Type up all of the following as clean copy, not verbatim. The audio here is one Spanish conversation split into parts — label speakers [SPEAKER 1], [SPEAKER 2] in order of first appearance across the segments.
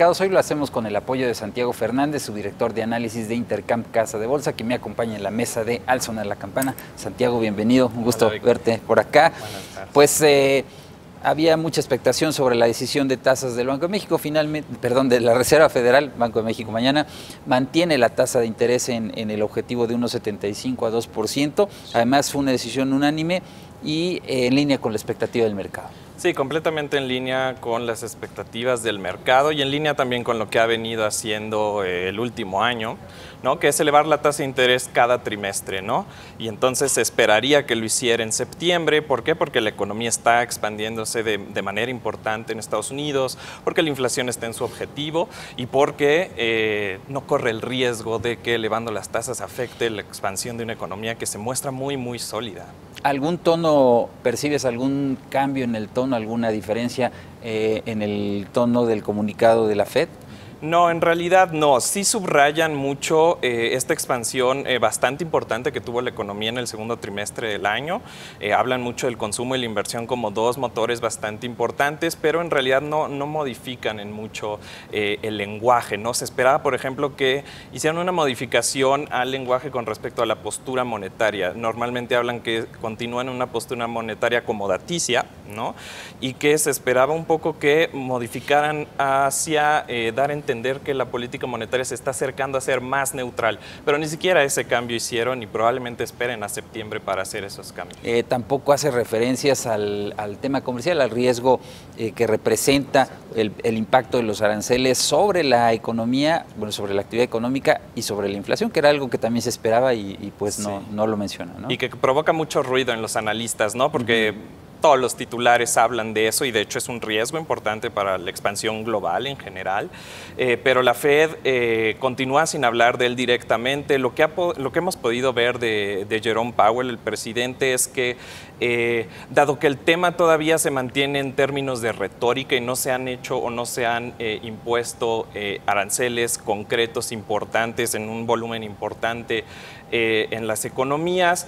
[SPEAKER 1] mercados. Hoy lo hacemos con el apoyo de Santiago Fernández, su director de análisis de Intercam Casa de Bolsa, que me acompaña en la mesa de Al Sonar la Campana. Santiago, bienvenido, un gusto verte por acá.
[SPEAKER 2] Buenas tardes.
[SPEAKER 1] Pues había mucha expectación sobre la decisión de tasas del Banco de México, de la Reserva Federal. Banco de México mañana mantiene la tasa de interés en el objetivo de 1,75 a 2%. Además, fue una decisión unánime y en línea con la expectativa del mercado.
[SPEAKER 2] Sí, completamente en línea con las expectativas del mercado y en línea también con lo que ha venido haciendo el último año, ¿no? Que es elevar la tasa de interés cada trimestre, ¿no? Y entonces se esperaría que lo hiciera en septiembre. ¿Por qué? Porque la economía está expandiéndose de manera importante en Estados Unidos, porque la inflación está en su objetivo y porque no corre el riesgo de que elevando las tasas afecte la expansión de una economía que se muestra muy, muy sólida.
[SPEAKER 1] ¿Algún tono, percibes algún cambio en el tono, alguna diferencia en el tono del comunicado de la FED?
[SPEAKER 2] No, en realidad no. Sí subrayan mucho esta expansión bastante importante que tuvo la economía en el segundo trimestre del año. Hablan mucho del consumo y la inversión como dos motores bastante importantes, pero en realidad no modifican en mucho el lenguaje, ¿no? Se esperaba, por ejemplo, que hicieran una modificación al lenguaje con respecto a la postura monetaria. Normalmente hablan que continúan en una postura monetaria acomodaticia, ¿no? Y que se esperaba un poco que modificaran hacia dar a entender que la política monetaria se está acercando a ser más neutral, pero ni siquiera ese cambio hicieron y probablemente esperen a septiembre para hacer esos cambios.
[SPEAKER 1] Tampoco hace referencias al tema comercial, al riesgo que representa el impacto de los aranceles sobre la economía, bueno, sobre la actividad económica y sobre la inflación, que era algo que también se esperaba y pues sí, no lo menciona, ¿no?
[SPEAKER 2] Y que provoca mucho ruido en los analistas, ¿no? Porque todos los titulares hablan de eso y de hecho es un riesgo importante para la expansión global en general, pero la Fed continúa sin hablar de él directamente. Lo que hemos podido ver de Jerome Powell, el presidente, es que dado que el tema todavía se mantiene en términos de retórica y no se han hecho o no se han impuesto aranceles concretos importantes en un volumen importante en las economías,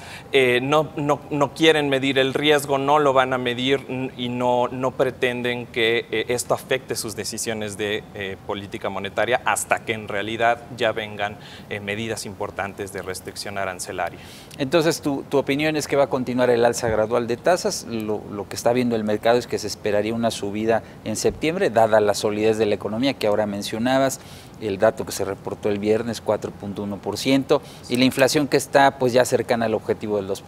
[SPEAKER 2] no quieren medir el riesgo, no lo van a medir y no pretenden que esto afecte sus decisiones de política monetaria hasta que en realidad ya vengan medidas importantes de restricción arancelaria.
[SPEAKER 1] Entonces, tu opinión es que va a continuar el alza gradual de tasas. Lo que está viendo el mercado es que se esperaría una subida en septiembre, dada la solidez de la economía que ahora mencionabas, el dato que se reportó el viernes, 4.1%, y la inflación que está pues ya cercana al objetivo del 2%.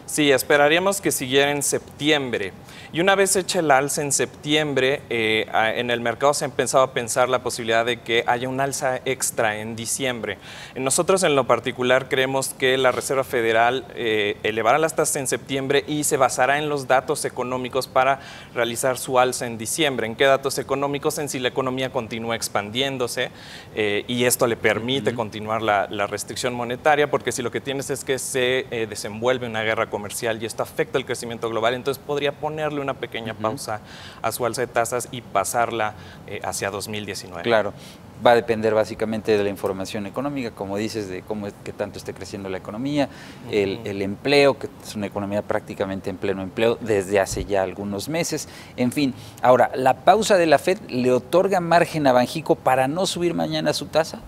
[SPEAKER 2] Sí, esperaríamos que siguiera en septiembre. Y una vez hecha el alza en septiembre, en el mercado se ha empezado a pensar la posibilidad de que haya un alza extra en diciembre. Nosotros en lo particular creemos que la Reserva Federal elevará las tasas en septiembre y se basará en los datos económicos para realizar su alza en diciembre. ¿En qué datos económicos? En si la economía continúa expandiéndose y esto le permite continuar la restricción monetaria, porque si lo que tienes es que se desenvuelve una guerra comercial y esto afecta el crecimiento global, entonces podría ponerle una pequeña pausa a su alza de tasas y pasarla hacia 2019.
[SPEAKER 1] Claro. Va a depender básicamente de la información económica, como dices, de qué tanto esté creciendo la economía, el empleo, que es una economía prácticamente en pleno empleo desde hace ya algunos meses. En fin, ahora, ¿la pausa de la FED le otorga margen a Banjico para no subir mañana su tasa?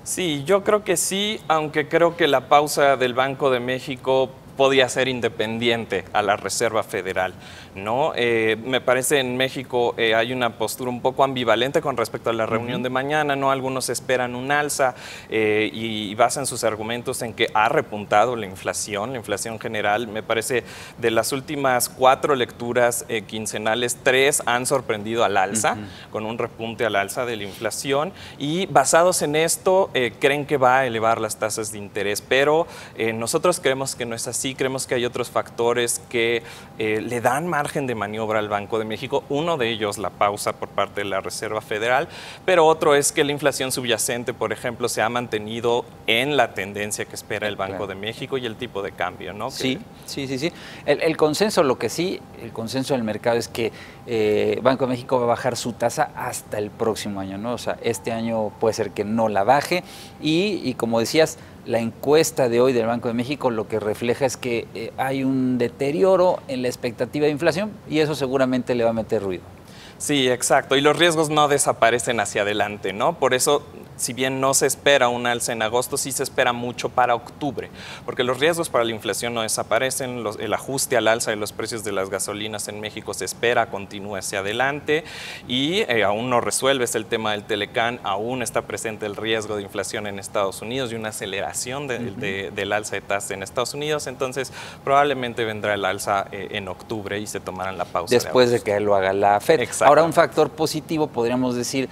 [SPEAKER 2] Sí, yo creo que sí, aunque creo que la pausa del Banco de México podía ser independiente a la Reserva Federal, ¿no? Me parece en México hay una postura un poco ambivalente con respecto a la reunión de mañana, ¿no? Algunos esperan un alza y basan sus argumentos en que ha repuntado la inflación general. Me parece de las últimas 4 lecturas quincenales, 3 han sorprendido al alza, con un repunte al alza de la inflación, y basados en esto creen que va a elevar las tasas de interés, pero nosotros creemos que no es así. Creemos que hay otros factores que le dan margen de maniobra al Banco de México. Uno de ellos, la pausa por parte de la Reserva Federal, pero otro es que la inflación subyacente, por ejemplo, se ha mantenido en la tendencia que espera el Banco de México y el tipo de cambio, ¿no?
[SPEAKER 1] Sí. El consenso, el consenso del mercado es que Banco de México va a bajar su tasa hasta el próximo año, ¿no? O sea, este año puede ser que no la baje y como decías, la encuesta de hoy del Banco de México lo que refleja es que hay un deterioro en la expectativa de inflación y eso seguramente le va a meter ruido.
[SPEAKER 2] Sí, exacto. Y los riesgos no desaparecen hacia adelante, ¿no? Por eso, si bien no se espera un alza en agosto, sí se espera mucho para octubre, porque los riesgos para la inflación no desaparecen, el ajuste al alza de los precios de las gasolinas en México se espera continúe hacia adelante y aún no resuelves el tema del Telecán, aún está presente el riesgo de inflación en Estados Unidos y una aceleración del alza de tasas en Estados Unidos, entonces probablemente vendrá el alza en octubre y se tomarán la pausa.
[SPEAKER 1] Después de que lo haga la FED. Ahora, un factor positivo, podríamos decir,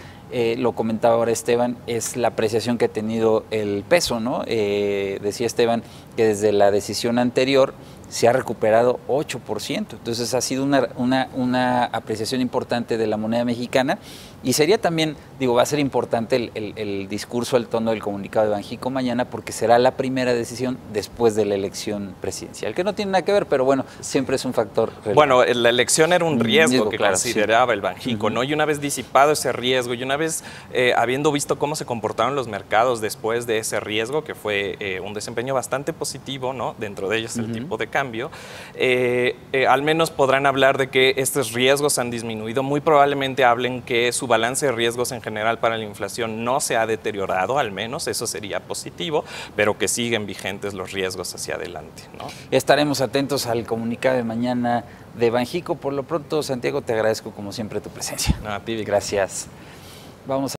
[SPEAKER 1] lo comentaba ahora Esteban, es la apreciación que ha tenido el peso, ¿no? Decía Esteban que desde la decisión anterior se ha recuperado 8%, entonces ha sido una apreciación importante de la moneda mexicana y sería también, digo, va a ser importante el discurso, el tono del comunicado de Banxico mañana porque será la primera decisión después de la elección presidencial, que no tiene nada que ver, pero bueno, siempre es un factor relevante.
[SPEAKER 2] Bueno, la elección era un riesgo que
[SPEAKER 1] claro,
[SPEAKER 2] consideraba el Banxico, ¿no? Y una vez disipado ese riesgo y una vez habiendo visto cómo se comportaron los mercados después de ese riesgo, que fue un desempeño bastante positivo, ¿no? Dentro de ellos el tipo de cambio, al menos podrán hablar de que estos riesgos han disminuido. Muy probablemente hablen que su balance de riesgos en general para la inflación no se ha deteriorado, al menos eso sería positivo, pero que siguen vigentes los riesgos hacia adelante, ¿no?
[SPEAKER 1] Estaremos atentos al comunicado de mañana de Banxico. Por lo pronto, Santiago, te agradezco como siempre tu presencia.
[SPEAKER 2] No, a ti,
[SPEAKER 1] gracias. Vamos a